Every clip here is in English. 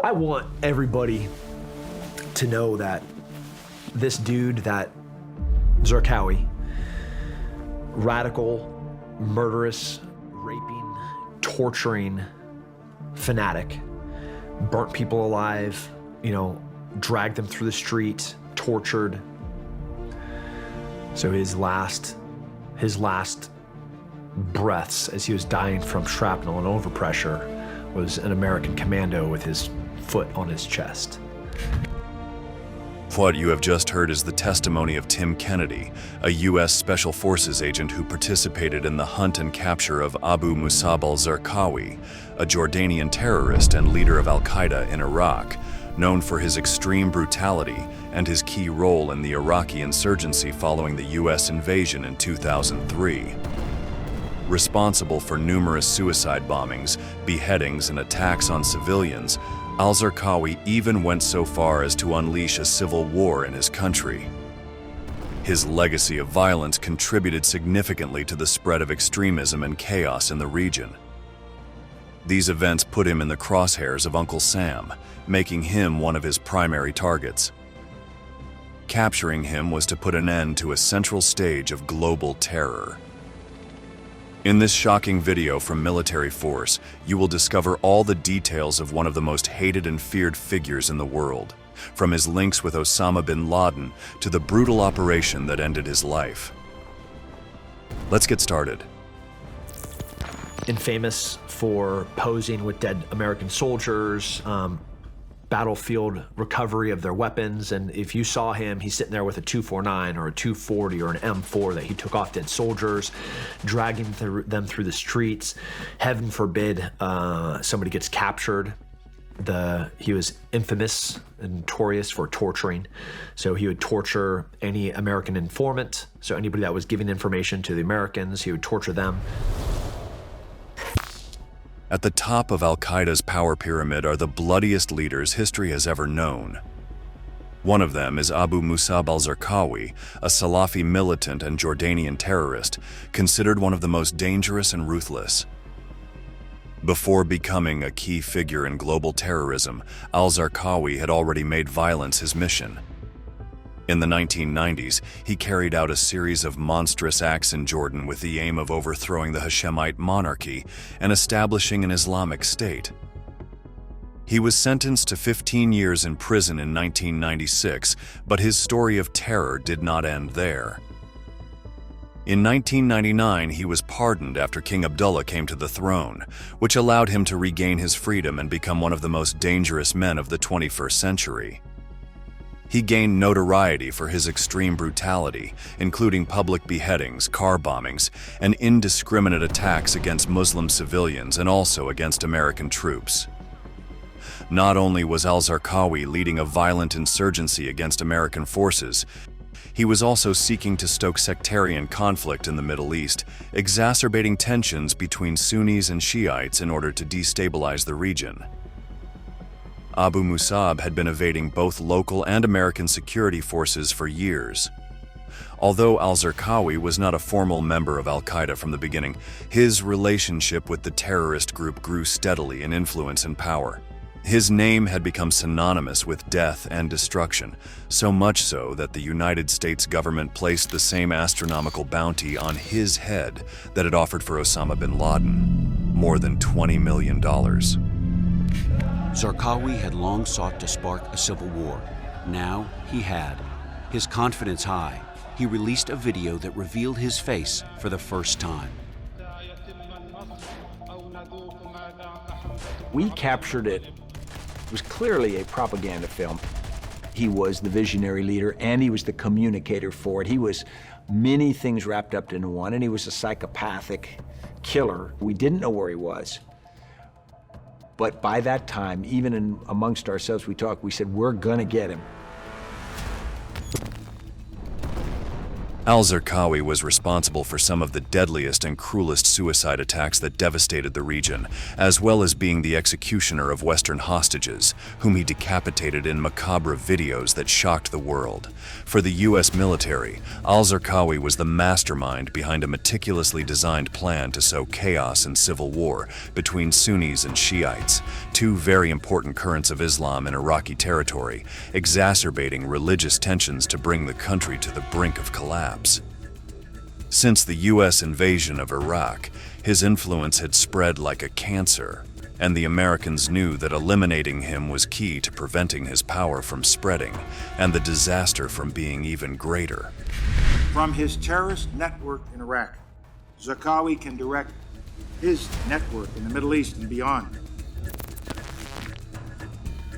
I want everybody to know that this dude, that Zarqawi, radical, murderous, raping, torturing fanatic, burnt people alive, you know, dragged them through the street, tortured. So his last breaths as he was dying from shrapnel and overpressure was an American commando with his foot on his chest. What you have just heard is the testimony of Tim Kennedy, a U.S. Special Forces agent who participated in the hunt and capture of Abu Musab al-Zarqawi, a Jordanian terrorist and leader of Al-Qaeda in Iraq, known for his extreme brutality and his key role in the Iraqi insurgency following the U.S. invasion in 2003. Responsible for numerous suicide bombings, beheadings, and attacks on civilians, al-Zarqawi even went so far as to unleash a civil war in his country. His legacy of violence contributed significantly to the spread of extremism and chaos in the region. These events put him in the crosshairs of Uncle Sam, making him one of his primary targets. Capturing him was to put an end to a central stage of global terror. In this shocking video from Military Force, you will discover all the details of one of the most hated and feared figures in the world, from his links with Osama bin Laden to the brutal operation that ended his life. Let's get started. And famous for posing with dead American soldiers, battlefield recovery of their weapons, and if you saw him, he's sitting there with a 249 or a 240 or an M4 that he took off dead soldiers, dragging them through the streets. Heaven forbid somebody gets captured. He was infamous and notorious for torturing, so he would torture any American informant, so anybody that was giving information to the Americans, he would torture them. At the top of Al-Qaeda's power pyramid are the bloodiest leaders history has ever known. One of them is Abu Musab al-Zarqawi, a Salafi militant and Jordanian terrorist, considered one of the most dangerous and ruthless. Before becoming a key figure in global terrorism, al-Zarqawi had already made violence his mission. In the 1990s, he carried out a series of monstrous acts in Jordan with the aim of overthrowing the Hashemite monarchy and establishing an Islamic state. He was sentenced to 15 years in prison in 1996, but his story of terror did not end there. In 1999, he was pardoned after King Abdullah came to the throne, which allowed him to regain his freedom and become one of the most dangerous men of the 21st century. He gained notoriety for his extreme brutality, including public beheadings, car bombings, and indiscriminate attacks against Muslim civilians and also against American troops. Not only was al-Zarqawi leading a violent insurgency against American forces, he was also seeking to stoke sectarian conflict in the Middle East, exacerbating tensions between Sunnis and Shiites in order to destabilize the region. Abu Musab had been evading both local and American security forces for years. Although al-Zarqawi was not a formal member of Al-Qaeda from the beginning, his relationship with the terrorist group grew steadily in influence and power. His name had become synonymous with death and destruction, so much so that the United States government placed the same astronomical bounty on his head that it offered for Osama bin Laden, more than $20 million. Zarqawi had long sought to spark a civil war. Now he had. His confidence high, he released a video that revealed his face for the first time. We captured it. It was clearly a propaganda film. He was the visionary leader and he was the communicator for it. He was many things wrapped up into one, and he was a psychopathic killer. We didn't know where he was. But by that time, even amongst ourselves, we said, we're gonna get him. Al-Zarqawi was responsible for some of the deadliest and cruelest suicide attacks that devastated the region, as well as being the executioner of Western hostages, whom he decapitated in macabre videos that shocked the world. For the US military, Al-Zarqawi was the mastermind behind a meticulously designed plan to sow chaos and civil war between Sunnis and Shiites, two very important currents of Islam in Iraqi territory, exacerbating religious tensions to bring the country to the brink of collapse. Since the US invasion of Iraq, his influence had spread like a cancer, and the Americans knew that eliminating him was key to preventing his power from spreading and the disaster from being even greater. From his terrorist network in Iraq, Zarqawi can direct his network in the Middle East and beyond.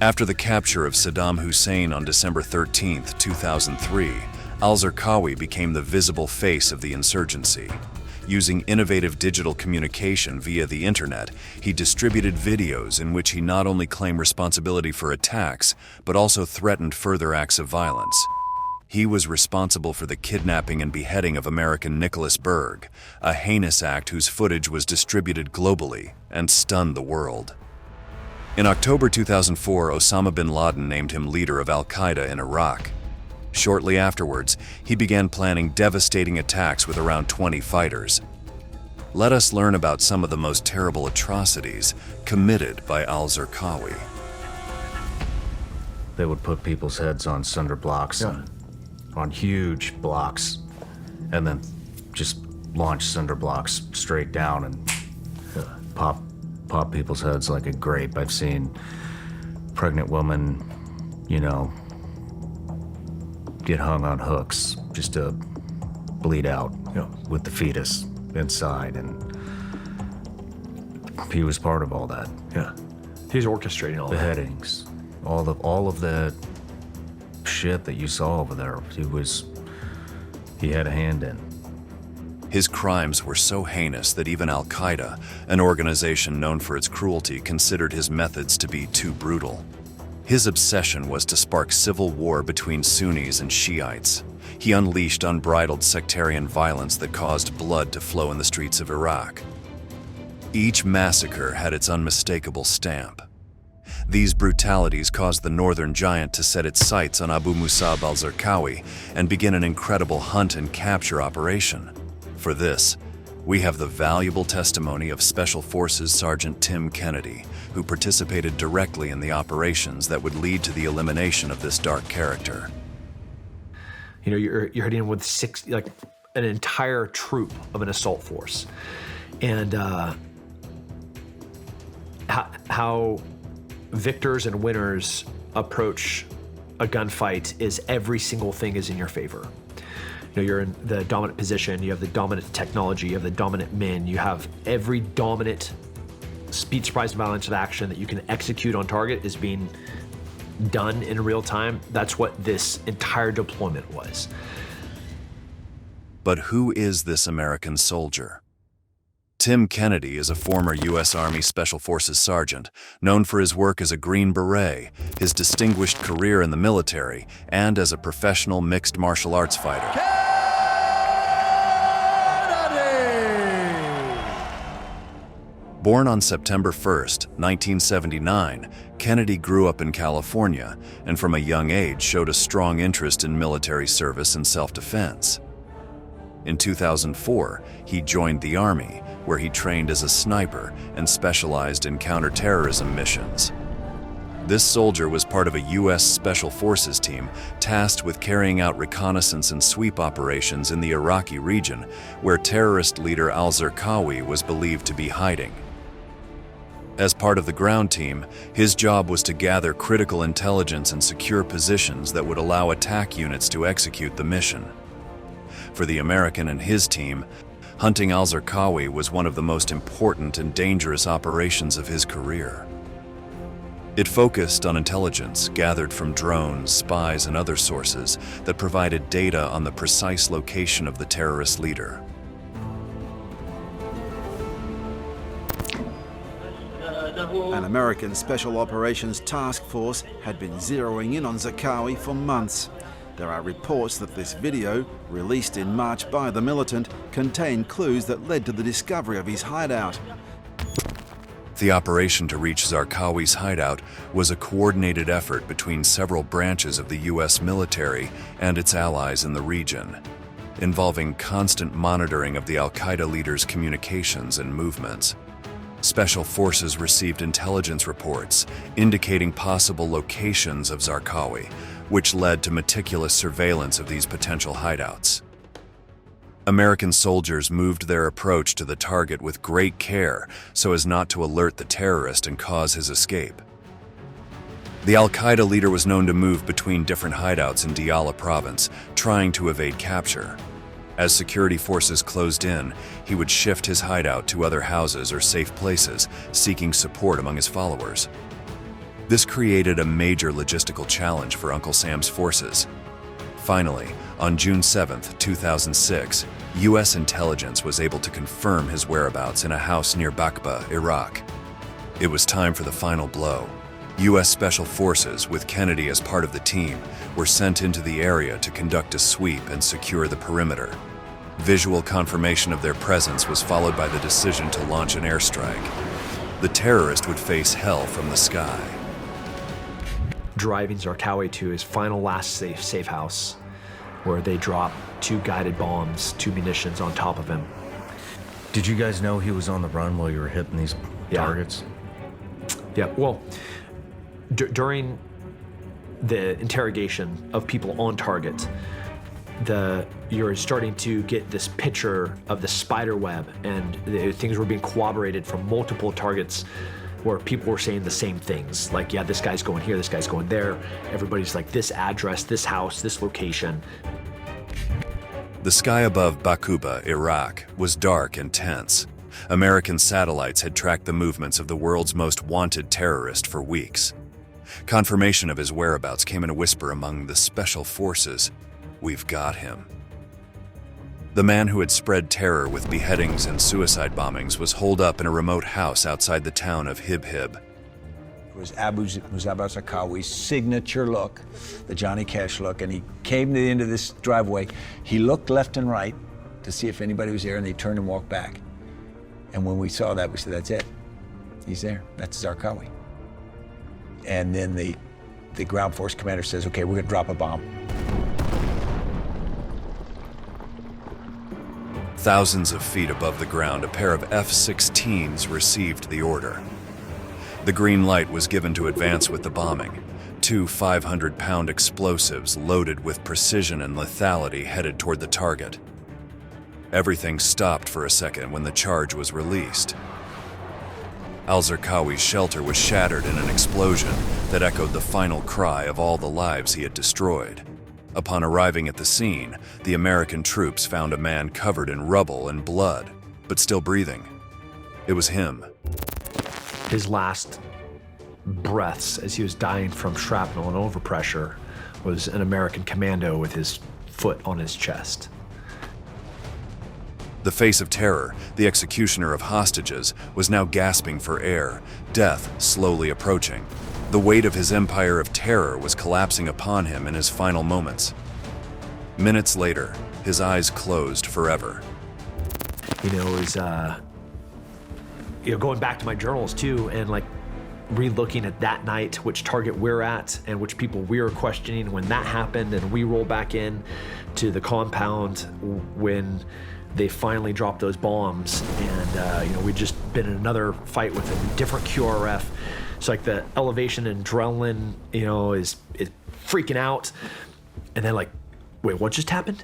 After the capture of Saddam Hussein on December 13, 2003, Al-Zarqawi became the visible face of the insurgency. Using innovative digital communication via the internet, he distributed videos in which he not only claimed responsibility for attacks, but also threatened further acts of violence. He was responsible for the kidnapping and beheading of American Nicholas Berg, a heinous act whose footage was distributed globally and stunned the world. In October 2004, Osama bin Laden named him leader of Al-Qaeda in Iraq. Shortly afterwards, he began planning devastating attacks with around 20 fighters. Let us learn about some of the most terrible atrocities committed by Al-Zarqawi. They would put people's heads on cinder blocks, on huge blocks, and then just launch cinder blocks straight down and pop people's heads like a grape. I've seen pregnant women, get hung on hooks just to bleed out with the fetus inside, and he was part of all that. Yeah. He's orchestrating all that. Beheadings, all of the shit that you saw over there, he had a hand in. His crimes were so heinous that even Al-Qaeda, an organization known for its cruelty, considered his methods to be too brutal. His obsession was to spark civil war between Sunnis and Shiites. He unleashed unbridled sectarian violence that caused blood to flow in the streets of Iraq. Each massacre had its unmistakable stamp. These brutalities caused the Northern Giant to set its sights on Abu Musab al-Zarqawi and begin an incredible hunt and capture operation. For this, we have the valuable testimony of Special Forces Sergeant Tim Kennedy, who participated directly in the operations that would lead to the elimination of this dark character. You're hitting with an entire troop of an assault force, and how victors and winners approach a gunfight is every single thing is in your favor. You're in the dominant position, you have the dominant technology, you have the dominant men, you have every dominant speed, surprise, and violence of action that you can execute on target is being done in real time. That's what this entire deployment was. But who is this American soldier? Tim Kennedy is a former U.S. Army Special Forces sergeant, known for his work as a Green Beret, his distinguished career in the military, and as a professional mixed martial arts fighter. Born on September 1st, 1979, Kennedy grew up in California and from a young age showed a strong interest in military service and self-defense. In 2004, he joined the Army, where he trained as a sniper and specialized in counterterrorism missions. This soldier was part of a U.S. Special Forces team tasked with carrying out reconnaissance and sweep operations in the Iraqi region, where terrorist leader Al-Zarqawi was believed to be hiding. As part of the ground team, his job was to gather critical intelligence and secure positions that would allow attack units to execute the mission. For the American and his team, hunting Al-Zarqawi was one of the most important and dangerous operations of his career. It focused on intelligence gathered from drones, spies, and other sources that provided data on the precise location of the terrorist leader. An American Special Operations Task Force had been zeroing in on Zarqawi for months. There are reports that this video, released in March by the militant, contained clues that led to the discovery of his hideout. The operation to reach Zarqawi's hideout was a coordinated effort between several branches of the US military and its allies in the region, involving constant monitoring of the Al-Qaeda leader's communications and movements. Special forces received intelligence reports indicating possible locations of Zarqawi, which led to meticulous surveillance of these potential hideouts. American soldiers moved their approach to the target with great care so as not to alert the terrorist and cause his escape. The Al-Qaeda leader was known to move between different hideouts in Diyala province, trying to evade capture. As security forces closed in, he would shift his hideout to other houses or safe places, seeking support among his followers. This created a major logistical challenge for Uncle Sam's forces. Finally, on June 7, 2006, US intelligence was able to confirm his whereabouts in a house near Bakba, Iraq. It was time for the final blow. US Special Forces, with Kennedy as part of the team, were sent into the area to conduct a sweep and secure the perimeter. Visual confirmation of their presence was followed by the decision to launch an airstrike. The terrorist would face hell from the sky. Driving Zarqawi to his final last safe house, where they drop 2 guided bombs, 2 munitions on top of him. Did you guys know he was on the run while you were hitting these targets? Yeah, well, during the interrogation of people on target, you're starting to get this picture of the spider web, and things were being corroborated from multiple targets where people were saying the same things. Like, yeah, this guy's going here, this guy's going there. Everybody's like, this address, this house, this location. The sky above Bakuba, Iraq, was dark and tense. American satellites had tracked the movements of the world's most wanted terrorist for weeks. Confirmation of his whereabouts came in a whisper among the special forces. We've got him. The man who had spread terror with beheadings and suicide bombings was holed up in a remote house outside the town of Hib-Hib. It was Abu Musab al-Zarqawi's signature look, the Johnny Cash look, and he came to the end of this driveway. He looked left and right to see if anybody was there, and they turned and walked back. And when we saw that, we said, that's it. He's there. That's Zarqawi. And then the ground force commander says, okay, we're going to drop a bomb. Thousands of feet above the ground, a pair of F-16s received the order. The green light was given to advance with the bombing. 2 500-pound explosives loaded with precision and lethality headed toward the target. Everything stopped for a second when the charge was released. Al-Zarqawi's shelter was shattered in an explosion that echoed the final cry of all the lives he had destroyed. Upon arriving at the scene, the American troops found a man covered in rubble and blood, but still breathing. It was him. His last breaths as he was dying from shrapnel and overpressure was an American commando with his foot on his chest. The face of terror, the executioner of hostages, was now gasping for air, death slowly approaching. The weight of his empire of terror was collapsing upon him in his final moments. Minutes later, his eyes closed forever. You know, it was, going back to my journals too, and like re-looking at that night, which target we're at and which people we were questioning when that happened, and we roll back in to the compound when they finally dropped those bombs, and we'd just been in another fight with a different QRF. So like the elevation and adrenaline, is freaking out. And then like, wait, what just happened?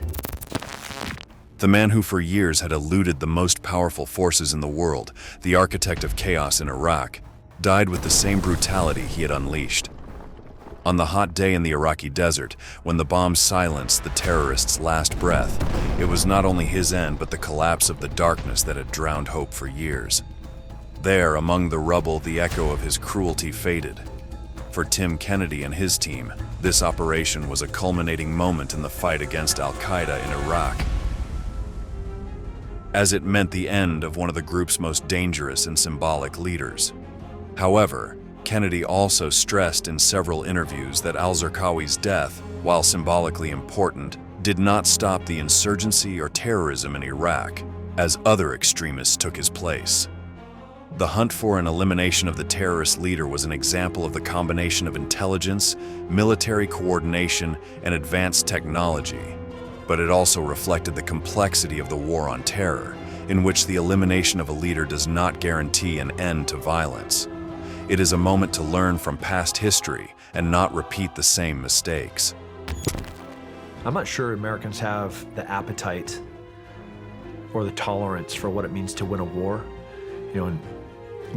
The man who for years had eluded the most powerful forces in the world, the architect of chaos in Iraq, died with the same brutality he had unleashed. On the hot day in the Iraqi desert, when the bombs silenced the terrorist's last breath, it was not only his end but the collapse of the darkness that had drowned hope for years. There, among the rubble, the echo of his cruelty faded. For Tim Kennedy and his team, this operation was a culminating moment in the fight against Al-Qaeda in Iraq, as it meant the end of one of the group's most dangerous and symbolic leaders. However, Kennedy also stressed in several interviews that al-Zarqawi's death, while symbolically important, did not stop the insurgency or terrorism in Iraq, as other extremists took his place. The hunt for an elimination of the terrorist leader was an example of the combination of intelligence, military coordination, and advanced technology. But it also reflected the complexity of the war on terror, in which the elimination of a leader does not guarantee an end to violence. It is a moment to learn from past history and not repeat the same mistakes. I'm not sure Americans have the appetite or the tolerance for what it means to win a war. You know, in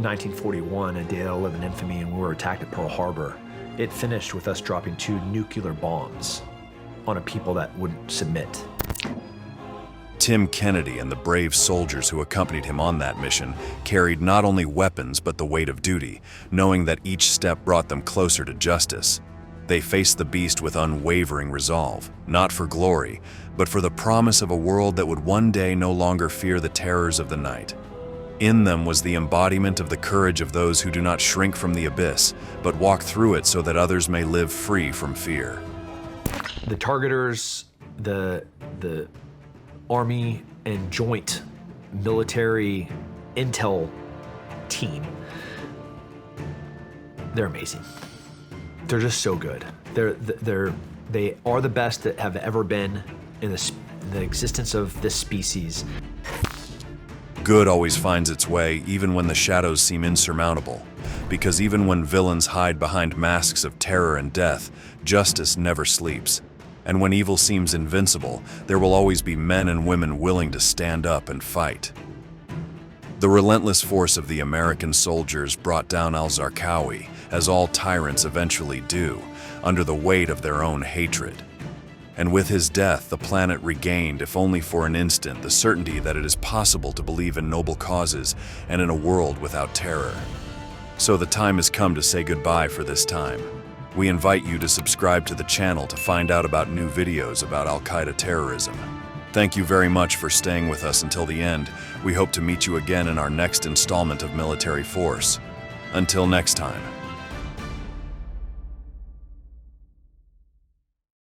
1941, a day that'll live in infamy, and we were attacked at Pearl Harbor, it finished with us dropping 2 nuclear bombs on a people that wouldn't submit. Tim Kennedy and the brave soldiers who accompanied him on that mission carried not only weapons but the weight of duty, knowing that each step brought them closer to justice. They faced the beast with unwavering resolve, not for glory, but for the promise of a world that would one day no longer fear the terrors of the night. In them was the embodiment of the courage of those who do not shrink from the abyss, but walk through it so that others may live free from fear. The targeters, the Army and Joint Military Intel team, they're amazing. They're just so good. They are the best that have ever been in the existence of this species. Good always finds its way, even when the shadows seem insurmountable. Because even when villains hide behind masks of terror and death, justice never sleeps. And when evil seems invincible, there will always be men and women willing to stand up and fight. The relentless force of the American soldiers brought down al-Zarqawi, as all tyrants eventually do, under the weight of their own hatred. And with his death, the planet regained, if only for an instant, the certainty that it is possible to believe in noble causes and in a world without terror. So the time has come to say goodbye for this time. We invite you to subscribe to the channel to find out about new videos about Al-Qaeda terrorism. Thank you very much for staying with us until the end. We hope to meet you again in our next installment of Military Force. Until next time.